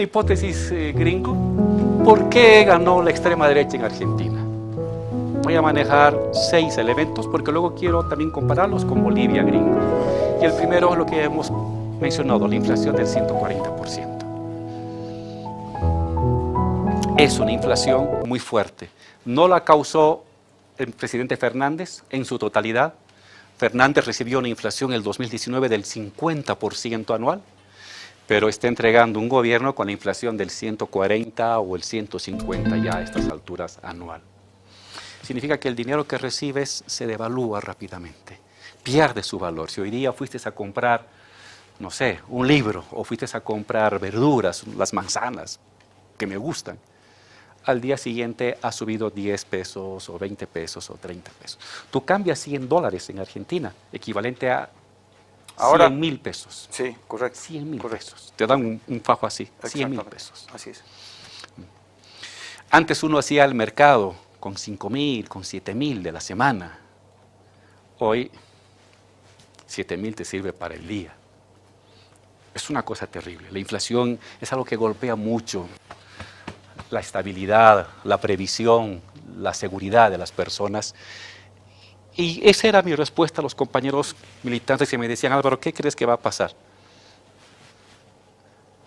Hipótesis gringo, ¿por qué ganó la extrema derecha en Argentina? Voy a manejar 6 elementos porque luego quiero también compararlos con Bolivia gringo. Y el primero es lo que hemos mencionado, la inflación del 140%. Es una inflación muy fuerte. No la causó el presidente Fernández en su totalidad. Fernández recibió una inflación en el 2019 del 50% anual, pero está entregando un gobierno con la inflación del 140 o el 150 ya a estas alturas anual. Significa que el dinero que recibes se devalúa rápidamente, pierde su valor. Si hoy día fuiste a comprar, no sé, un libro, o fuiste a comprar verduras, las manzanas, que me gustan, al día siguiente ha subido 10 pesos, o 20 pesos, o 30 pesos. Tú cambias $100 en Argentina, equivalente a Ahora, 100.000 pesos. Sí, correcto. 100.000 correcto. pesos. Te dan un fajo así, 100.000 pesos. Así es. Antes uno hacía el mercado con 5.000, con 7.000 de la semana. Hoy, 7.000 te sirve para el día. Es una cosa terrible. La inflación es algo que golpea mucho la estabilidad, la previsión, la seguridad de las personas. Y esa era mi respuesta a los compañeros militantes que me decían: Álvaro, ¿qué crees que va a pasar?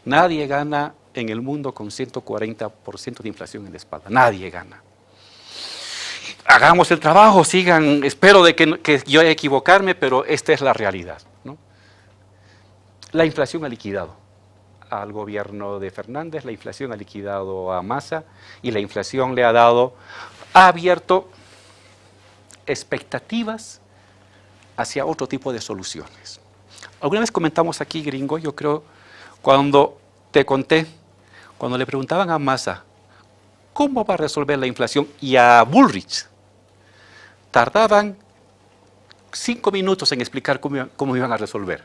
Nadie gana en el mundo con 140% de inflación en la espalda. Nadie gana. Hagamos el trabajo, sigan, espero de que yo haya equivocarme, pero esta es la realidad, ¿no? La inflación ha liquidado al gobierno de Fernández, la inflación ha liquidado a Massa y la inflación ha abierto expectativas hacia otro tipo de soluciones. Alguna vez comentamos aquí, gringo, yo creo, cuando te conté, cuando le preguntaban a Massa cómo va a resolver la inflación y a Bullrich, tardaban 5 minutos en explicar cómo iban a resolver.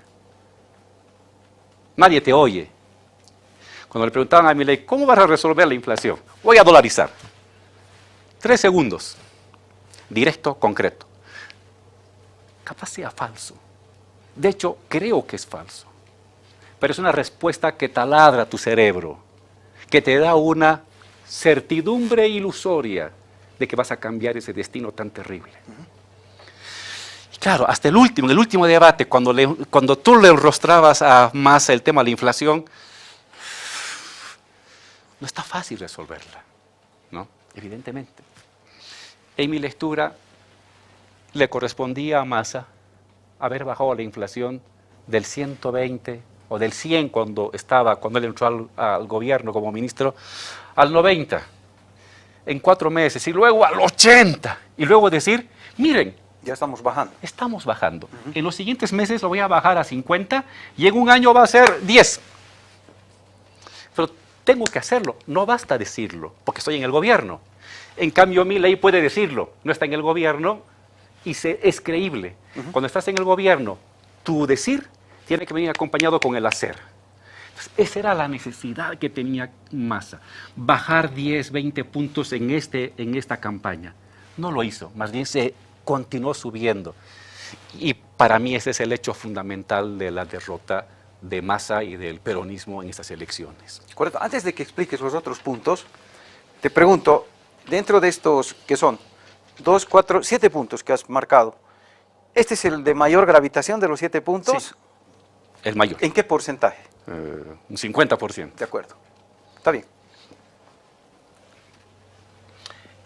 Nadie te oye. Cuando le preguntaban a Milei, ¿cómo vas a resolver la inflación? Voy a dolarizar. 3 segundos. Directo, concreto. Capaz sea falso. De hecho, creo que es falso. Pero es una respuesta que taladra tu cerebro, que te da una certidumbre ilusoria de que vas a cambiar ese destino tan terrible. Y claro, hasta en el último debate, cuando tú le enrostrabas a Massa el tema de la inflación, no está fácil resolverla, ¿no? Evidentemente. En mi lectura, le correspondía a Massa haber bajado la inflación del 120 o del 100 cuando él entró al gobierno como ministro, al 90 en 4 meses, y luego al 80, y luego decir, miren, Ya estamos bajando. estamos bajando. En los siguientes meses lo voy a bajar a 50 y en un año va a ser 10. Pero tengo que hacerlo, no basta decirlo, porque estoy en el gobierno. En cambio, Milei puede decirlo, no está en el gobierno y es creíble. Cuando estás en el gobierno, tu decir tiene que venir acompañado con el hacer. Entonces, esa era la necesidad que tenía Massa, bajar 10, 20 puntos en esta campaña. No lo hizo, más bien se continuó subiendo. Y para mí ese es el hecho fundamental de la derrota de Massa y del peronismo en estas elecciones. Correcto. Antes de que expliques los otros puntos, te pregunto, dentro de estos que son 2, 4, 7 puntos que has marcado, ¿este es el de mayor gravitación de los 7 puntos? Sí, el mayor. ¿En qué porcentaje? Un 50%. De acuerdo. Está bien.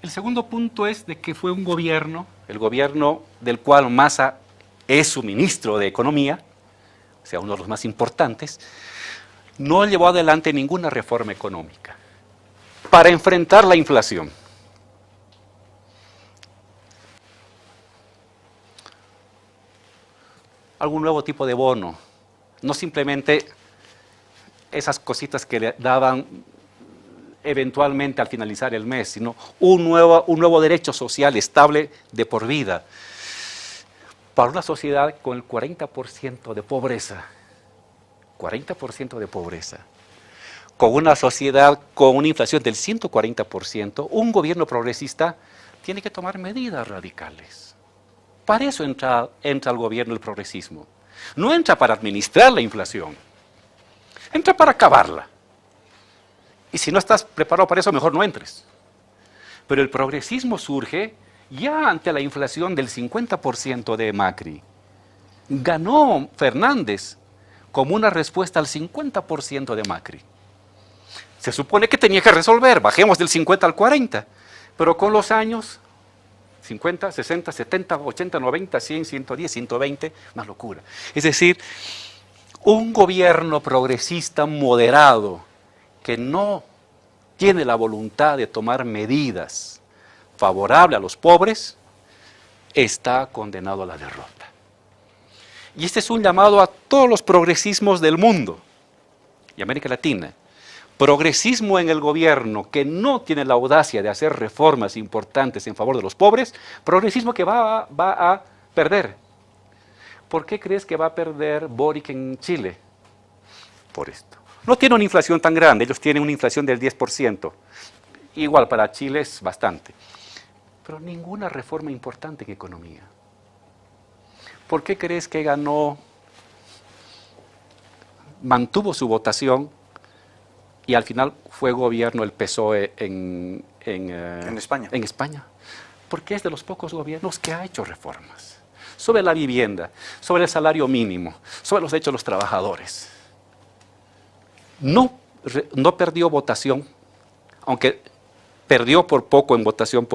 El segundo punto es de que fue un gobierno, el gobierno del cual Massa es su ministro de Economía, o sea, uno de los más importantes, no llevó adelante ninguna reforma económica para enfrentar la inflación. Algún nuevo tipo de bono, no simplemente esas cositas que le daban eventualmente al finalizar el mes, sino un nuevo derecho social estable de por vida para una sociedad con el 40% de pobreza. 40% de pobreza. Con una sociedad con una inflación del 140%, un gobierno progresista tiene que tomar medidas radicales. Para eso entra al gobierno el progresismo. No entra para administrar la inflación, entra para acabarla. Y si no estás preparado para eso, mejor no entres. Pero el progresismo surge ya ante la inflación del 50% de Macri. Ganó Fernández como una respuesta al 50% de Macri. Se supone que tenía que resolver, bajemos del 50 al 40, pero con los años, 50, 60, 70, 80, 90, 100, 110, 120, una locura. Es decir, un gobierno progresista moderado que no tiene la voluntad de tomar medidas favorables a los pobres, está condenado a la derrota. Y este es un llamado a todos los progresismos del mundo y América Latina. Progresismo en el gobierno que no tiene la audacia de hacer reformas importantes en favor de los pobres, progresismo que va a perder. ¿Por qué crees que va a perder Boric en Chile? Por esto. No tiene una inflación tan grande, ellos tienen una inflación del 10%. Igual para Chile es bastante. Pero ninguna reforma importante en economía. ¿Por qué crees que ganó, mantuvo su votación y al final fue gobierno el PSOE en España? En España. Porque es de los pocos gobiernos que ha hecho reformas. Sobre la vivienda, sobre el salario mínimo, sobre los derechos de los trabajadores. No perdió votación, aunque perdió por poco en votación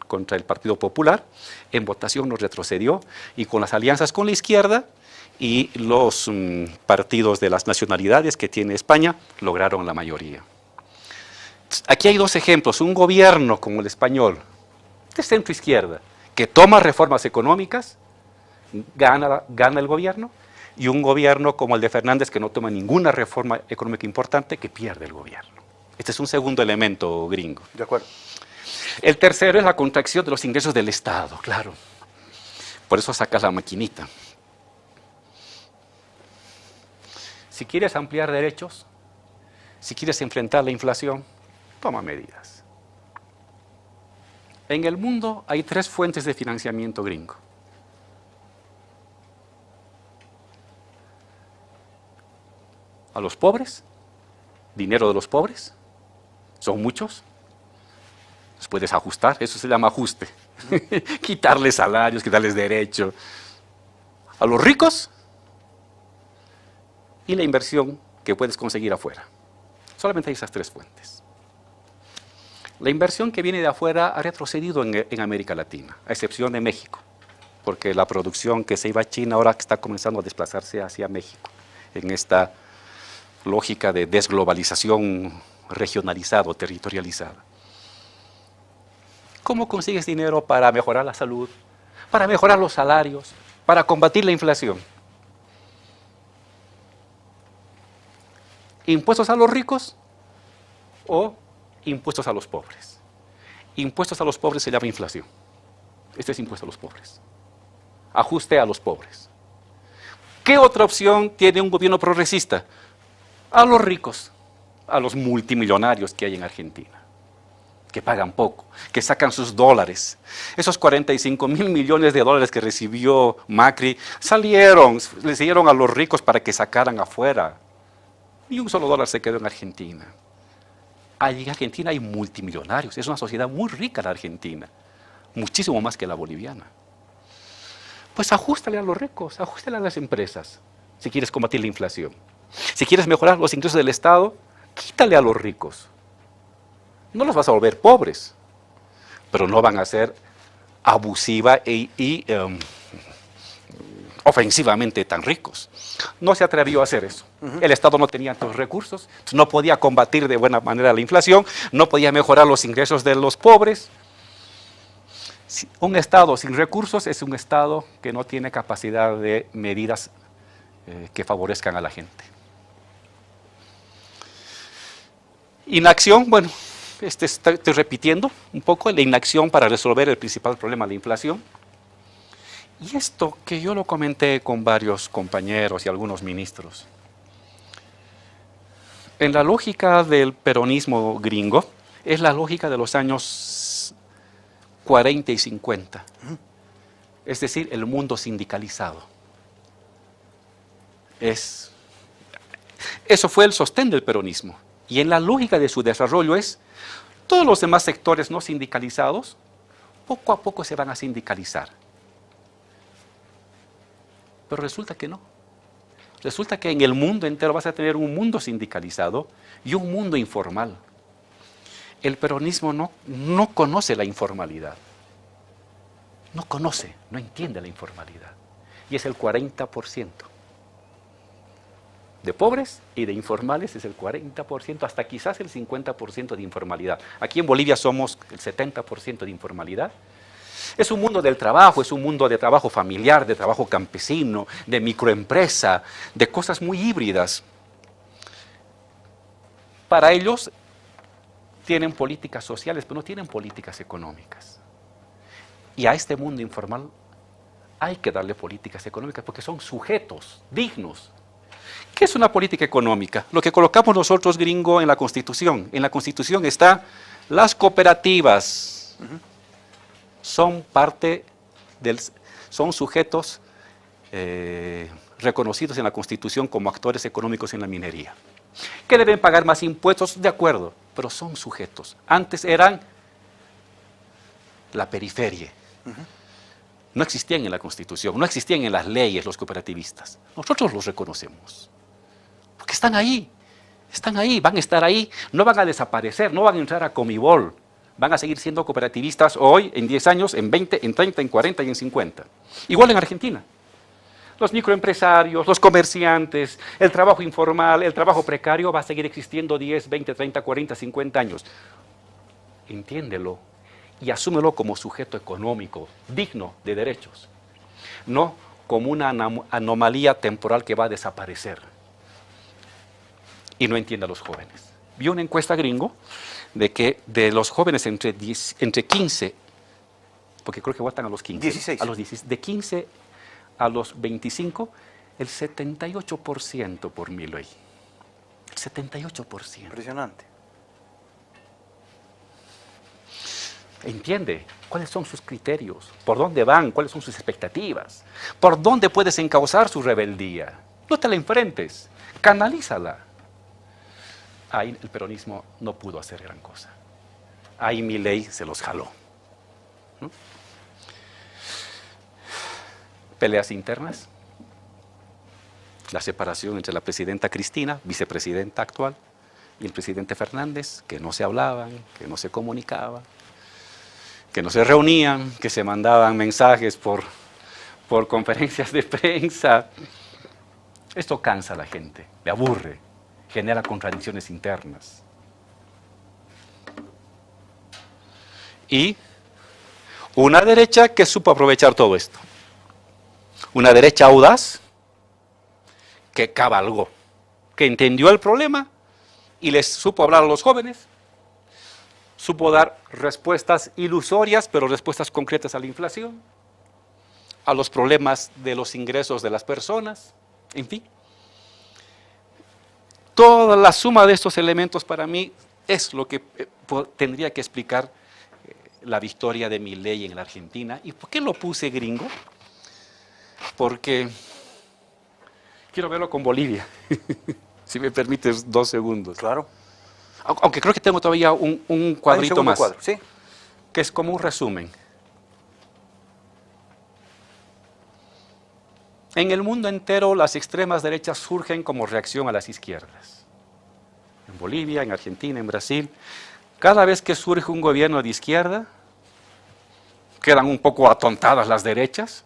contra el Partido Popular, en votación no retrocedió, y con las alianzas con la izquierda y los partidos de las nacionalidades que tiene España, lograron la mayoría. Aquí hay dos ejemplos, un gobierno como el español, de centro-izquierda, que toma reformas económicas, gana el gobierno, y un gobierno como el de Fernández que no toma ninguna reforma económica importante, que pierde el gobierno. Este es un segundo elemento gringo. De acuerdo. El tercero es la contracción de los ingresos del Estado, claro. Por eso sacas la maquinita. Si quieres ampliar derechos, si quieres enfrentar la inflación, toma medidas. En el mundo hay 3 fuentes de financiamiento gringo. A los pobres, dinero de los pobres, son muchos, los puedes ajustar, eso se llama ajuste, quitarles salarios, quitarles derechos. A los ricos y la inversión que puedes conseguir afuera. Solamente hay esas 3 fuentes. La inversión que viene de afuera ha retrocedido en América Latina, a excepción de México, porque la producción que se iba a China ahora está comenzando a desplazarse hacia México, en esta lógica de desglobalización regionalizada o territorializada. ¿Cómo consigues dinero para mejorar la salud, para mejorar los salarios, para combatir la inflación? ¿Impuestos a los ricos o impuestos a los pobres? Impuestos a los pobres se llama inflación. Este es impuesto a los pobres. Ajuste a los pobres. ¿Qué otra opción tiene un gobierno progresista? A los ricos, a los multimillonarios que hay en Argentina, que pagan poco, que sacan sus dólares. Esos 45.000 millones de dólares que recibió Macri les dieron a los ricos para que sacaran afuera. Ni un solo dólar se quedó en Argentina. Allí en Argentina hay multimillonarios, es una sociedad muy rica la Argentina, muchísimo más que la boliviana. Pues ajústale a los ricos, ajústale a las empresas, si quieres combatir la inflación. Si quieres mejorar los ingresos del Estado, quítale a los ricos. No los vas a volver pobres, pero no van a ser abusiva y ofensivamente tan ricos. No se atrevió a hacer eso. El Estado no tenía tantos recursos, no podía combatir de buena manera la inflación, no podía mejorar los ingresos de los pobres. Un Estado sin recursos es un Estado que no tiene capacidad de medidas que favorezcan a la gente. Inacción, bueno, estoy repitiendo un poco, la inacción para resolver el principal problema de la inflación. Y esto que yo lo comenté con varios compañeros y algunos ministros. En la lógica del peronismo gringo, es la lógica de los años 40 y 50. Es decir, el mundo sindicalizado. Eso fue el sostén del peronismo. Y en la lógica de su desarrollo es, todos los demás sectores no sindicalizados, poco a poco se van a sindicalizar. Pero resulta que no. Resulta que en el mundo entero vas a tener un mundo sindicalizado y un mundo informal. El peronismo no conoce la informalidad. No conoce, no entiende la informalidad. Y es el 40%. De pobres y de informales es el 40%, hasta quizás el 50% de informalidad. Aquí en Bolivia somos el 70% de informalidad. Es un mundo del trabajo, es un mundo de trabajo familiar, de trabajo campesino, de microempresa, de cosas muy híbridas. Para ellos tienen políticas sociales, pero no tienen políticas económicas. Y a este mundo informal hay que darle políticas económicas porque son sujetos dignos. ¿Qué es una política económica? Lo que colocamos nosotros, gringo, en la Constitución. En la Constitución está las cooperativas. Son son sujetos reconocidos en la Constitución como actores económicos en la minería. ¿Que deben pagar más impuestos? De acuerdo, pero son sujetos. Antes eran la periferia. No existían en la Constitución, no existían en las leyes los cooperativistas. Nosotros los reconocemos. Porque están ahí, van a estar ahí, no van a desaparecer, no van a entrar a Comibol. Van a seguir siendo cooperativistas hoy, en 10 años, en 20, en 30, en 40 y en 50. Igual en Argentina. Los microempresarios, los comerciantes, el trabajo informal, el trabajo precario va a seguir existiendo 10, 20, 30, 40, 50 años. Entiéndelo y asúmelo como sujeto económico, digno de derechos. No como una anomalía temporal que va a desaparecer. Y no entiende a los jóvenes. Vi una encuesta gringo de que de los jóvenes entre 15, porque creo que votan a los 15, 16. A los 16, de 15 a los 25, el 78% por Milei. El 78%. Impresionante. Entiende cuáles son sus criterios, por dónde van, cuáles son sus expectativas, por dónde puedes encauzar su rebeldía. No te la enfrentes, canalízala. Ahí el peronismo no pudo hacer gran cosa. Ahí Milei se los jaló. ¿Mm? Peleas internas, la separación entre la presidenta Cristina, vicepresidenta actual, y el presidente Fernández, que no se hablaban, que no se comunicaban, que no se reunían, que se mandaban mensajes por conferencias de prensa. Esto cansa a la gente, le aburre, genera contradicciones internas. Y una derecha que supo aprovechar todo esto. Una derecha audaz que cabalgó, que entendió el problema y les supo hablar a los jóvenes, supo dar respuestas ilusorias, pero respuestas concretas a la inflación, a los problemas de los ingresos de las personas, en fin. Toda la suma de estos elementos para mí es lo que tendría que explicar la victoria de Milei en la Argentina. ¿Y por qué lo puse gringo? Porque quiero verlo con Bolivia, si me permites 2 segundos. Claro. Aunque creo que tengo todavía un cuadrito más, cuadro, sí. que es como un resumen. En el mundo entero las extremas derechas surgen como reacción a las izquierdas. En Bolivia, en Argentina, en Brasil, cada vez que surge un gobierno de izquierda, quedan un poco atontadas las derechas,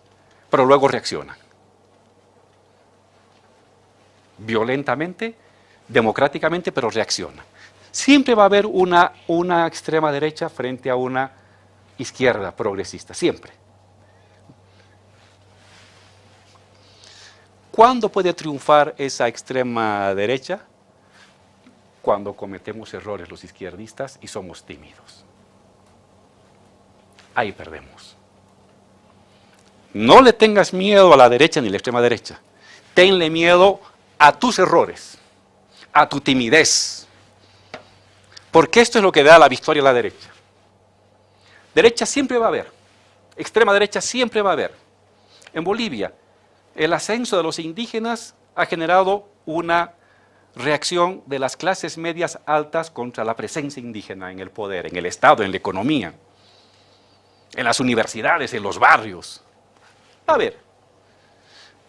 pero luego reaccionan. Violentamente, democráticamente, pero reaccionan. Siempre va a haber una extrema derecha frente a una izquierda progresista, siempre. ¿Cuándo puede triunfar esa extrema derecha? Cuando cometemos errores los izquierdistas y somos tímidos. Ahí perdemos. No le tengas miedo a la derecha ni a la extrema derecha. Tenle miedo a tus errores, a tu timidez. Porque esto es lo que da la victoria a la derecha. Derecha siempre va a haber. Extrema derecha siempre va a haber. En Bolivia, el ascenso de los indígenas ha generado una reacción de las clases medias altas contra la presencia indígena en el poder, en el Estado, en la economía, en las universidades, en los barrios. A ver,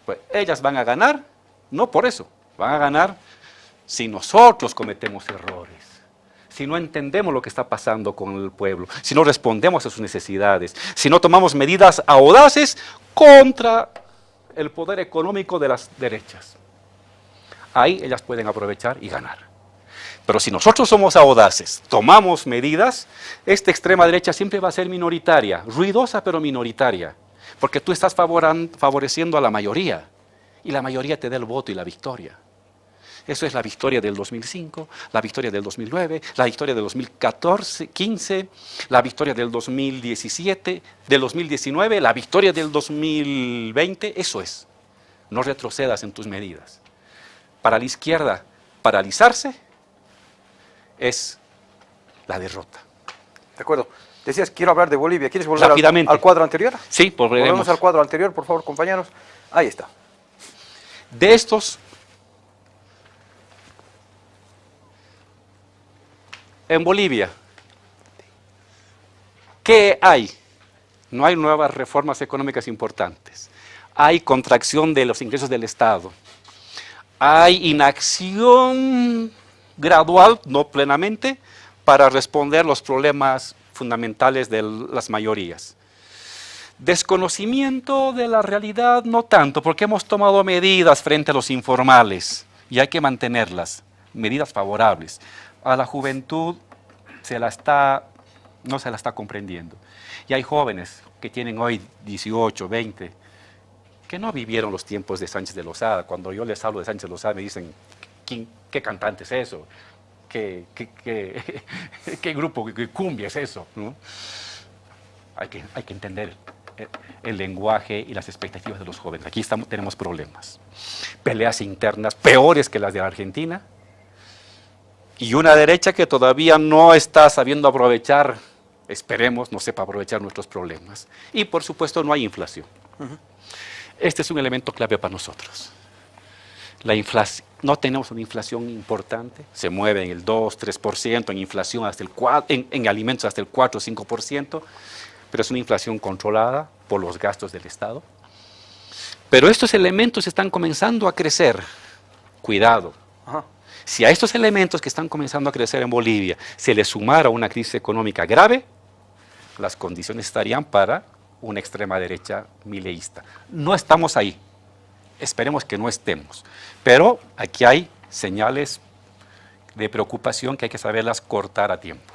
pues ellas van a ganar, no por eso, van a ganar si nosotros cometemos errores, si no entendemos lo que está pasando con el pueblo, si no respondemos a sus necesidades, si no tomamos medidas audaces contra el poder económico de las derechas. Ahí ellas pueden aprovechar y ganar. Pero si nosotros somos audaces, tomamos medidas, esta extrema derecha siempre va a ser minoritaria, ruidosa pero minoritaria, porque tú estás favoreciendo a la mayoría, y la mayoría te da el voto y la victoria. Eso es la victoria del 2005, la victoria del 2009, la victoria del 2014, 15, la victoria del 2017, del 2019, la victoria del 2020, eso es. No retrocedas en tus medidas. Para la izquierda, paralizarse es la derrota. De acuerdo. Decías, quiero hablar de Bolivia. ¿Quieres volver Rápidamente al cuadro anterior? Sí, Volvemos al cuadro anterior, por favor, compañeros. Ahí está. De estos, en Bolivia, ¿qué hay? No hay nuevas reformas económicas importantes. Hay contracción de los ingresos del Estado. Hay inacción gradual, no plenamente, para responder los problemas fundamentales de las mayorías. Desconocimiento de la realidad, no tanto, porque hemos tomado medidas frente a los informales y hay que mantenerlas, medidas favorables. A la juventud no se la está comprendiendo. Y hay jóvenes que tienen hoy 18, 20, que no vivieron los tiempos de Sánchez de Lozada. Cuando yo les hablo de Sánchez de Lozada me dicen, ¿qué cantante es eso? ¿Qué grupo, qué cumbia es eso? ¿No? Hay que entender el lenguaje y las expectativas de los jóvenes. Aquí tenemos problemas. Peleas internas peores que las de Argentina y una derecha que todavía no está sabiendo aprovechar, esperemos, no sepa aprovechar nuestros problemas. Y por supuesto no hay inflación. Este es un elemento clave para nosotros. La inflación, no tenemos una inflación importante, se mueve en el 2, 3%, en inflación hasta el 4%, en alimentos hasta el 4, 5%, pero es una inflación controlada por los gastos del Estado. Pero estos elementos están comenzando a crecer. Cuidado. Ajá. Si a estos elementos que están comenzando a crecer en Bolivia se le sumara una crisis económica grave, las condiciones estarían para una extrema derecha mileísta. No estamos ahí. Esperemos que no estemos. Pero aquí hay señales de preocupación que hay que saberlas cortar a tiempo.